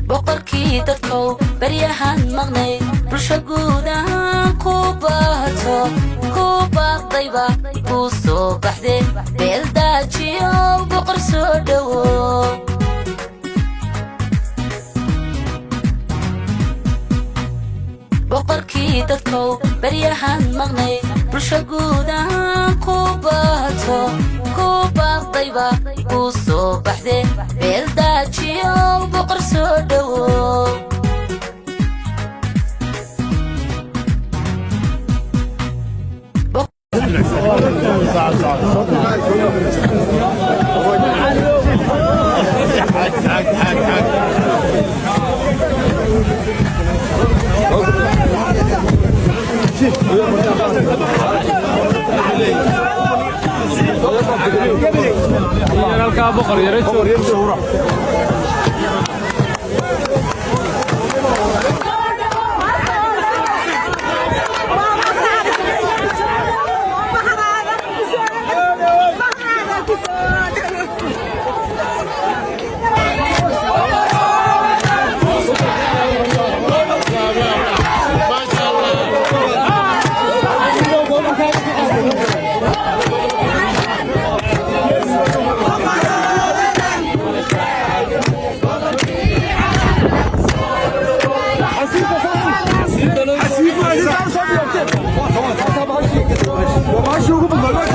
boqorkii dadkow baryahan maqnay bulsho guud ahaan ku baahato ku baaqdayba ku soo baxday beeldaajiyo boqor soo dhowo boqorkii dadkow baryahan maqnay bulsho guud ahaan ku baahato ku baaqdayba ku soo baxday beeldaajiyo boqor soo dhowo我马上就不能。